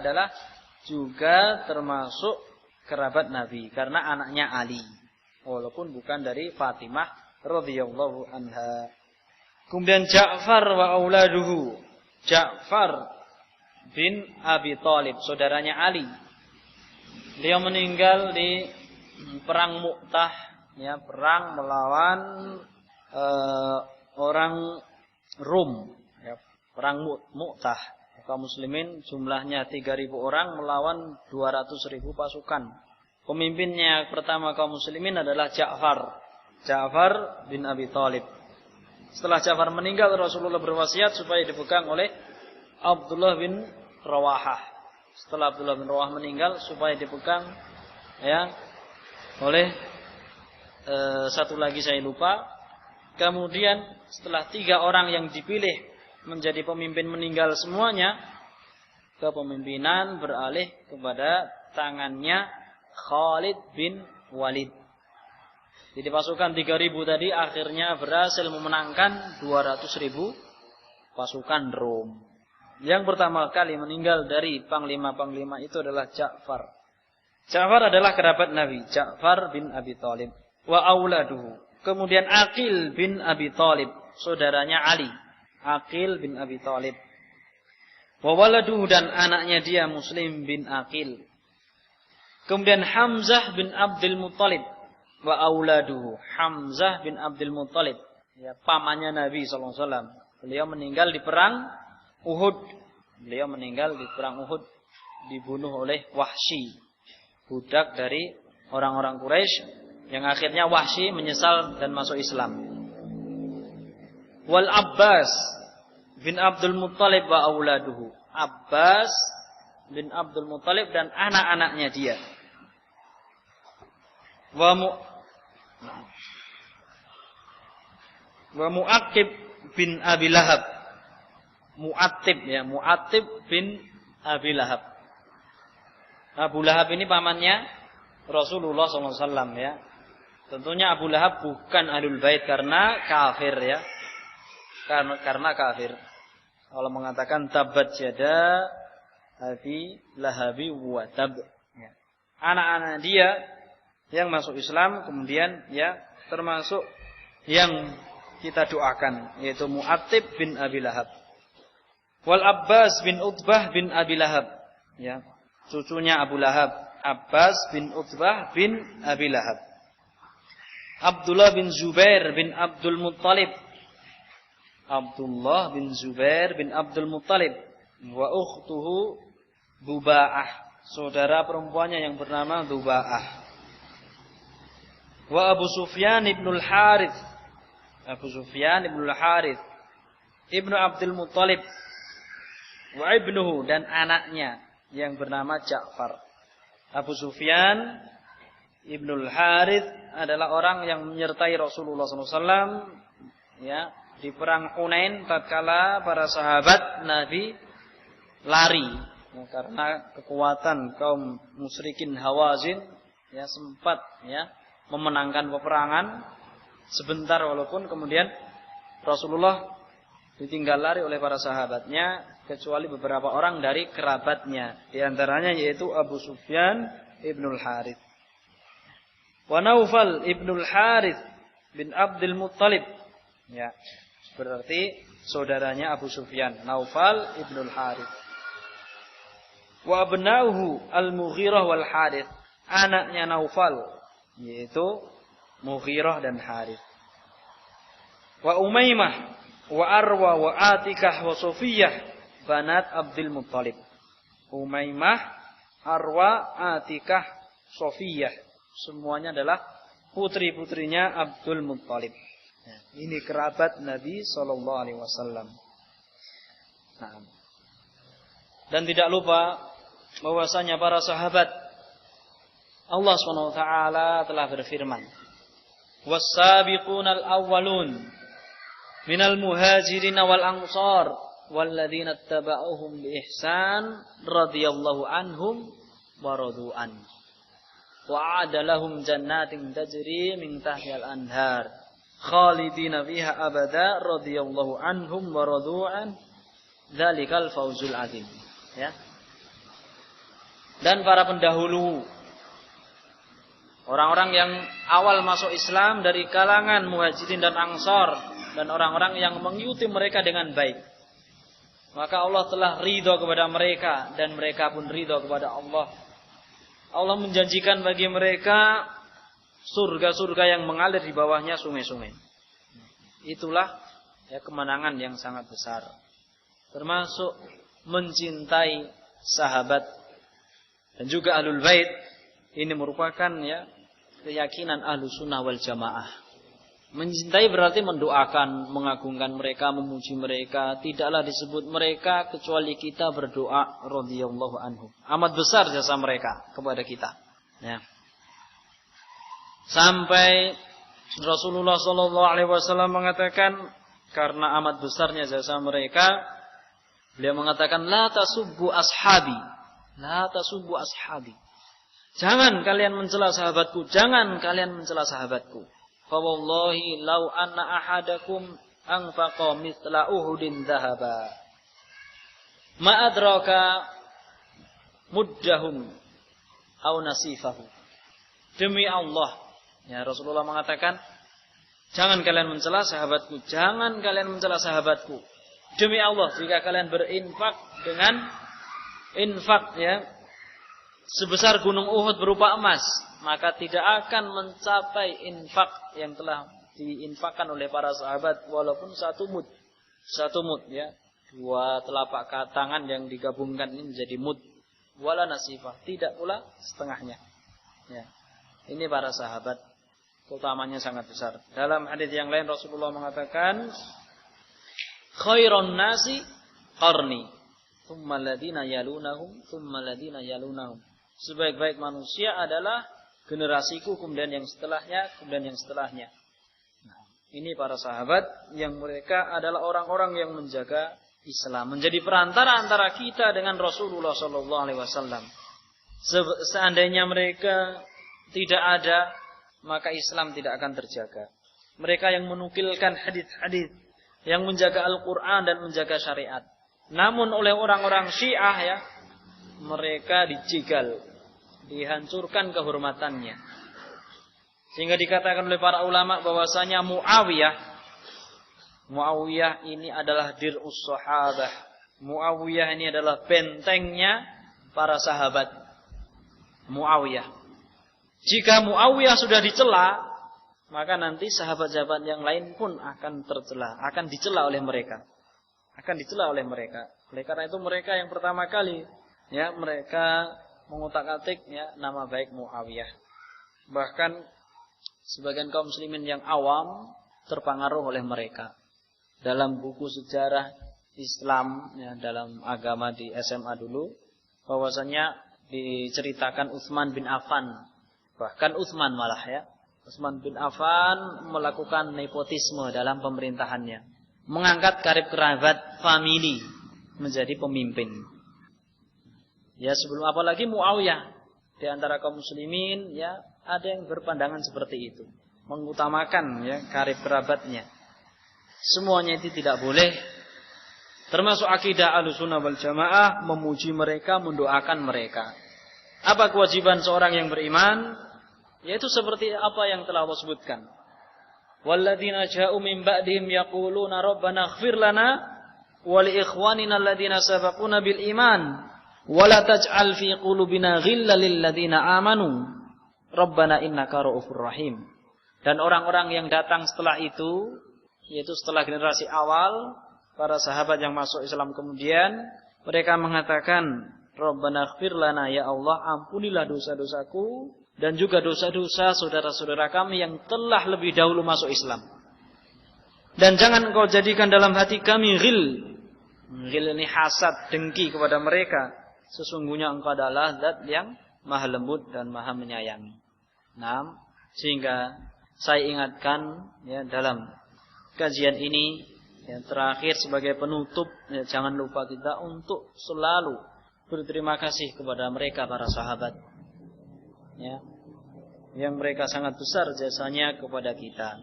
adalah juga termasuk kerabat Nabi karena anaknya Ali, walaupun bukan dari Fatimah radhiyallahu anha. Kemudian Ja'far wa auladuhu, Ja'far bin Abi Thalib, saudaranya Ali. Beliau meninggal di perang Mu'tah, ya, perang melawan orang Rum, ya, perang Mu'tah. Kaum muslimin jumlahnya 3.000 orang melawan 200.000 pasukan. Pemimpinnya pertama kaum muslimin adalah Ja'far bin Abi Thalib. Setelah Ja'far meninggal, Rasulullah berwasiat supaya dipegang oleh Abdullah bin Rawahah. Setelah Abdullah bin Rawahah meninggal, supaya dipegang ya oleh satu lagi saya lupa. Kemudian setelah 3 orang yang dipilih menjadi pemimpin meninggal semuanya, kepemimpinan beralih kepada tangannya Khalid bin Walid. Jadi pasukan 3.000 tadi akhirnya berhasil memenangkan 200.000 pasukan Rom. Yang pertama kali meninggal dari panglima-panglima itu adalah Ja'far. Ja'far adalah kerabat Nabi, Ja'far bin Abi Thalib. Wa auladuhu. Kemudian Aqil bin Abi Thalib, saudaranya Ali. Aqil bin Abi Thalib. Wa waladuhu, dan anaknya dia Muslim bin Aqil. Kemudian Hamzah bin Abdul Muttalib. Wa auladuhu. Hamzah bin Abdul Muttalib, ya, pamannya Nabi SAW. Beliau meninggal di perang Uhud. Beliau meninggal di perang Uhud, dibunuh oleh Wahsy, budak dari orang-orang Quraisy, yang akhirnya Wahsy menyesal dan masuk Islam. Wal Abbas bin Abdul Muttalib wa auladuhu. Abbas bin Abdul Muttalib dan anak-anaknya dia. Wa Mu'attib bin Abi Lahab. Mu'attib, ya, Mu'attib bin Abi Lahab. Abu Lahab ini pamannya Rasulullah SAW, ya. Tentunya Abu Lahab bukan Ahlul Bait karena kafir, ya. Karena kafir. Kalau mengatakan tabat yada Abi Lahabi wa tab, ya. Anak-anak dia yang masuk Islam kemudian, ya, termasuk yang kita doakan, yaitu Mu'attib bin Abi Lahab. Wal Abbas bin Utbah bin Abi Lahab, ya, cucunya Abu Lahab. Abbas bin Utbah bin Abi Lahab. Abdullah bin Zubair bin Abdul Muttalib. Abdullah bin Zubair bin Abdul Muttalib. Wa ukhtuhu Duba'ah, saudara perempuannya yang bernama Duba'ah. Wa Abu Sufyan ibnul Harith. Abu Sufyan ibnul Harith ibnu Abdul Muttalib. Wa ibnuhu, dan anaknya yang bernama Ja'far. Abu Sufyan ibnul Harith adalah orang yang menyertai Rasulullah SAW, ya, di perang Hunain tatkala para sahabat Nabi lari, ya, karena kekuatan kaum musyrikin Hawazin, ya, sempat, ya, memenangkan peperangan sebentar, walaupun kemudian Rasulullah ditinggal lari oleh para sahabatnya, kecuali beberapa orang dari kerabatnya, di antaranya yaitu Abu Sufyan ibnul Harith. Wa Naufal ibnul Harith bin Abdul Muttalib, ya, berarti saudaranya Abu Sufyan, Naufal ibnul Harith. Wa abnauhu al-Mughirah wal Harith, anaknya Naufal yaitu Mughirah dan Harith. Wa Umaymah wa Arwa wa Atikah wa Sofiyah banat Abdul Muttalib. Umaymah, Arwa, Atikah, Sofiyah, semuanya adalah putri-putrinya Abdul Muttalib. Nah, ini kerabat Nabi SAW. Nah, dan tidak lupa bahwasanya para sahabat, Allah SWT telah berfirman, "Was-sabiqunal awwalun minal muhajirin wal ansar walladzina ittaba'uuhum bi ihsan radhiyallahu anhum wa radu an wa a'ada lahum jannatin tajri min tahtihal anhar khalidina fiha abada radhiyallahu anhum wa radu an dzalikal fawzul azim." Ya. Dan para pendahulu, orang-orang yang awal masuk Islam dari kalangan muhajirin dan ansar, dan orang-orang yang mengikuti mereka dengan baik, maka Allah telah ridho kepada mereka, dan mereka pun ridho kepada Allah. Allah menjanjikan bagi mereka surga-surga yang mengalir di bawahnya sungai-sungai. Itulah, ya, kemenangan yang sangat besar, termasuk mencintai sahabat dan juga ahlul bait. Ini merupakan, ya, keyakinan ahlu sunnah wal jamaah. Mencintai berarti mendoakan, mengagungkan mereka, memuji mereka. Tidaklah disebut mereka kecuali kita berdoa radhiyallahu anhu. Amat besar jasa mereka kepada kita, ya. Sampai Rasulullah SAW mengatakan, karena amat besarnya jasa mereka, beliau mengatakan, la tasubbu ashabi, la tasubbu ashabi. Jangan kalian mencela sahabatku, jangan kalian mencela sahabatku. Fa wallahi law anna ahadakum anfaqa mithla Uhudin dhahaba ma adraka muddahum aw nasifahu. Demi Allah, ya Rasulullah mengatakan, jangan kalian mencela sahabatku, jangan kalian mencela sahabatku. Demi Allah, jika kalian berinfak dengan infak ya sebesar gunung Uhud berupa emas, maka tidak akan mencapai infak yang telah diinfakkan oleh para sahabat walaupun satu mud ya, 2 telapak tangan yang digabungkan ini menjadi mud, wala nasifah, tidak pula setengahnya. Ya. Ini para sahabat, keutamanya sangat besar. Dalam hadis yang lain Rasulullah mengatakan, khairun nasi qarni, tsumma alladziina yalunahum, tsumma alladziina yalunahum. Sebaik-baik manusia adalah generasiku, kemudian yang setelahnya, kemudian yang setelahnya. Nah, ini para sahabat yang mereka adalah orang-orang yang menjaga Islam, menjadi perantara antara kita dengan Rasulullah sallallahu alaihi wasallam. Seandainya mereka tidak ada, maka Islam tidak akan terjaga. Mereka yang menukilkan hadis-hadis, yang menjaga Al-Qur'an dan menjaga syariat. Namun oleh orang-orang Syiah ya, mereka dijegal, dihancurkan kehormatannya. Sehingga dikatakan oleh para ulama bahwasanya Muawiyah ini adalah dir'us sahabah. Muawiyah ini adalah bentengnya para sahabat. Muawiyah. Jika Muawiyah sudah dicela, maka nanti sahabat-sahabat yang lain pun akan tercela, akan dicela oleh mereka. Akan dicela oleh mereka. Oleh karena itu mereka yang pertama kali ya mereka mengutak-atik ya nama baik Muawiyah. Bahkan sebagian kaum muslimin yang awam terpengaruh oleh mereka. Dalam buku sejarah Islam ya, dalam agama di SMA dulu, bahwasanya diceritakan Utsman bin Affan, bahkan Utsman malah ya, Utsman bin Affan melakukan nepotisme dalam pemerintahannya, mengangkat karib kerabat famili menjadi pemimpin. Ya sebelum apalagi Muawiyah di antara kaum muslimin ya ada yang berpandangan seperti itu, mengutamakan ya karib kerabatnya. Semuanya itu tidak boleh. Termasuk akidah Ahlussunnah wal Jamaah, memuji mereka, mendoakan mereka. Apa kewajiban seorang yang beriman? Yaitu seperti apa yang telah Allah sebutkan. Walladzina ja'u min ba'dihim yaquluna rabbana ighfir lana wa li ikhwanina alladzina sabaquna bil iman wa la taj'al fi qulubina ghillan lil ladzina amanu rabbana innaka ra'ufur rahim. Dan orang-orang yang datang setelah itu, yaitu setelah generasi awal, para sahabat yang masuk Islam kemudian, mereka mengatakan, Rabbana ighfir lana, ya Allah, ampunilah dosa-dosaku dan juga dosa-dosa saudara-saudara kami yang telah lebih dahulu masuk Islam. Dan jangan engkau jadikan dalam hati kami ghil. Ghil ini hasad, dengki kepada mereka. Sesungguhnya engkau adalah zat yang maha lembut dan maha menyayangi. Nah, sehingga saya ingatkan ya dalam kajian ini yang terakhir sebagai penutup ya, jangan lupa kita untuk selalu berterima kasih kepada mereka para sahabat ya, yang mereka sangat besar jasanya kepada kita.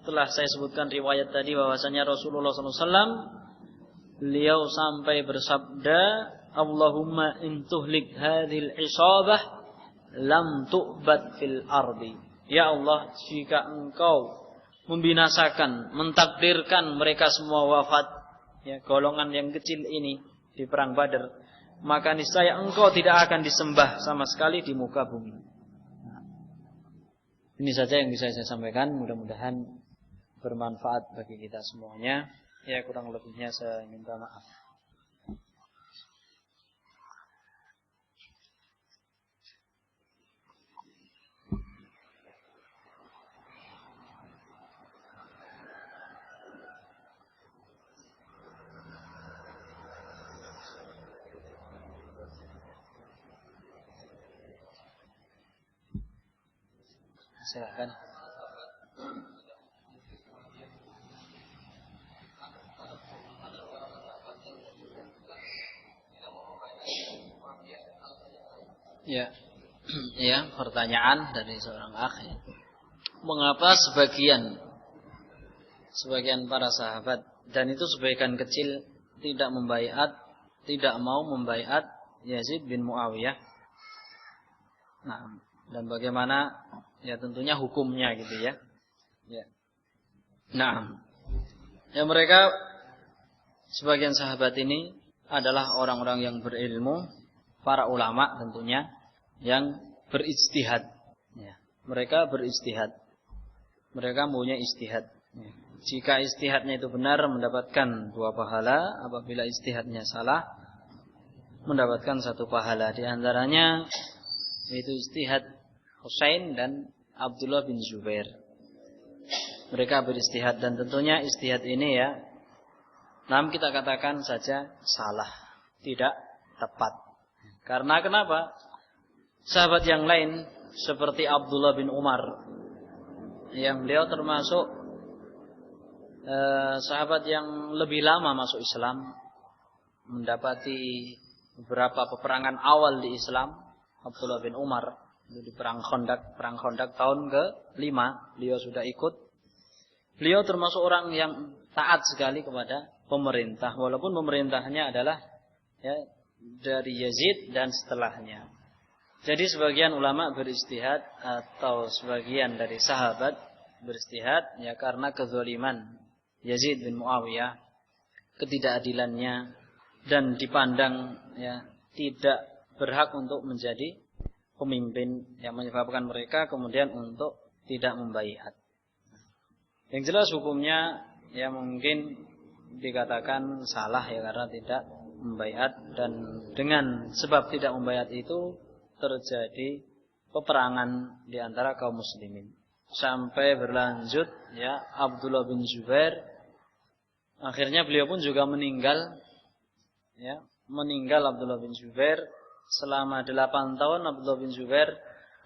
Telah saya sebutkan riwayat tadi bahwasanya Rasulullah SAW beliau sampai bersabda, Allahumma in tuhlik hadhil isabah lam tu'bad fil ardi. Ya Allah, jika engkau membinasakan, mentakdirkan mereka semua wafat, ya, golongan yang kecil ini di perang Badar, maka niscaya engkau tidak akan disembah sama sekali di muka bumi. Nah, ini saja yang bisa saya sampaikan, mudah-mudahan bermanfaat bagi kita semuanya. Ya, kurang lebihnya saya minta maaf. Silakan. Ya, ya, pertanyaan dari seorang akh. Mengapa sebagian sebagian para sahabat, dan itu sebagian kecil tidak membaiat, tidak mau membaiat Yazid bin Muawiyah. Nah, dan bagaimana ya tentunya hukumnya gitu ya. Ya. Nah, ya mereka sebagian sahabat ini adalah orang-orang yang berilmu, para ulama tentunya yang berijtihad. Ya. Mereka berijtihad. Mereka punya ijtihad. Ya. Jika ijtihadnya itu benar mendapatkan 2 pahala, apabila ijtihadnya salah mendapatkan 1 pahala. Di antaranya yaitu ijtihad Husain dan Abdullah bin Zubair. Mereka berijtihad dan tentunya ijtihad ini ya, namun kita katakan saja salah, tidak tepat. Karena kenapa? Sahabat yang lain seperti Abdullah bin Umar, yang beliau termasuk sahabat yang lebih lama masuk Islam, mendapati beberapa peperangan awal di Islam. Abdullah bin Umar di perang Khandaq tahun ke-5 beliau sudah ikut. Beliau termasuk orang yang taat sekali kepada pemerintah, walaupun pemerintahnya adalah ya dari Yazid dan setelahnya. Jadi sebagian ulama berijtihad atau sebagian dari sahabat berijtihad ya karena kezaliman Yazid bin Muawiyah, ketidakadilannya, dan dipandang ya tidak berhak untuk menjadi pemimpin, yang menyebabkan mereka kemudian untuk tidak membaiat. Yang jelas hukumnya ya mungkin dikatakan salah ya karena tidak membaiat, dan dengan sebab tidak membaiat itu terjadi peperangan di antara kaum muslimin sampai berlanjut ya Abdullah bin Zubair, akhirnya beliau pun juga meninggal ya, Abdullah bin Zubair. Selama 8 tahun Abdullah bin Zubair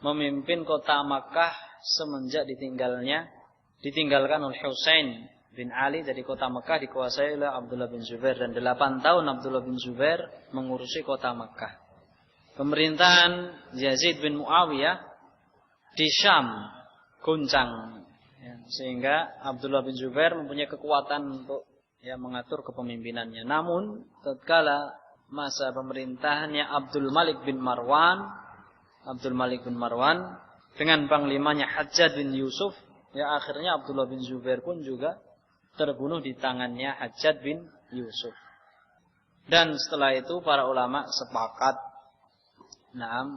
memimpin kota Makkah semenjak ditinggalkan oleh Husain bin Ali. Jadi kota Makkah dikuasai oleh Abdullah bin Zubair, dan 8 tahun Abdullah bin Zubair mengurusi kota Makkah. Pemerintahan Yazid bin Muawiyah di Syam goncang ya, sehingga Abdullah bin Zubair mempunyai kekuatan untuk ya mengatur kepemimpinannya. Namun tatkala masa pemerintahannya Abdul Malik bin Marwan dengan panglimanya Hajjaj bin Yusuf, ya akhirnya Abdullah bin Zubair pun juga terbunuh di tangannya Hajjaj bin Yusuf. Dan setelah itu para ulama sepakat,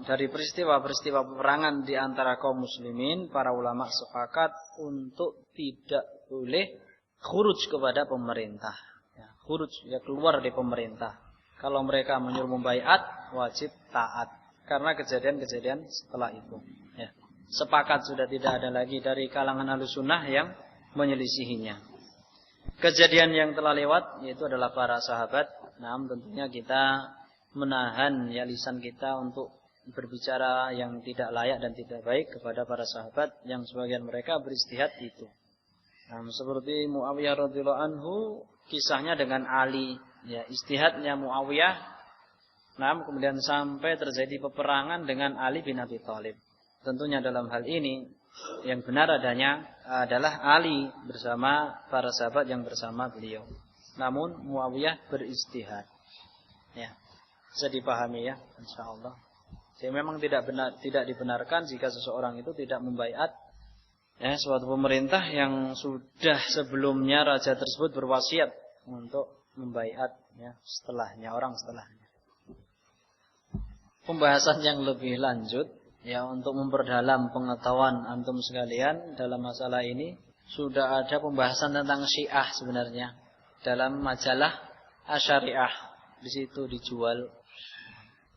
dari peristiwa-peristiwa peperangan di antara kaum muslimin, para ulama sepakat untuk tidak boleh khuruj kepada pemerintah. Ya, khuruj ya keluar dari pemerintah. Kalau mereka menyuruh membaiat, wajib taat. Karena kejadian-kejadian setelah itu. Ya. Sepakat sudah tidak ada lagi dari kalangan Ahlussunnah yang menyelisihinya. Kejadian yang telah lewat yaitu adalah para sahabat. Tentunya kita menahan ya lisan kita untuk berbicara yang tidak layak dan tidak baik kepada para sahabat yang sebagian mereka berijtihad itu. Seperti Muawiyah radhiyallahu anhu, kisahnya dengan Ali. Ya, ijtihadnya Muawiyah, kemudian sampai terjadi peperangan dengan Ali bin Abi Thalib. Tentunya dalam hal ini yang benar adanya adalah Ali bersama para sahabat yang bersama beliau. Namun Muawiyah berijtihad. Ya, bisa dipahami ya, insyaallah. Jadi memang tidak dibenarkan jika seseorang itu tidak membaiat ya suatu pemerintah yang sudah sebelumnya raja tersebut berwasiat untuk membaiat ya setelahnya. Pembahasan yang lebih lanjut ya untuk memperdalam pengetahuan antum sekalian dalam masalah ini, sudah ada pembahasan tentang Syiah sebenarnya dalam majalah Asyariah, di situ dijual.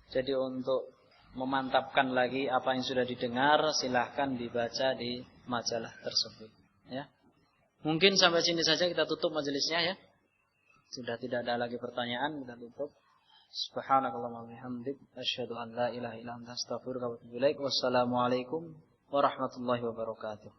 Jadi untuk memantapkan lagi apa yang sudah didengar, silahkan dibaca di majalah tersebut ya. Mungkin sampai sini saja kita tutup majelisnya ya. Sudah tidak ada lagi pertanyaan, kita tutup. Subhanakallahumma wa bihamdik, asyhadu an la ilaha illa anta, astaghfiruka wa atubu ilaik. Wassalamualaikum warahmatullahi wabarakatuh.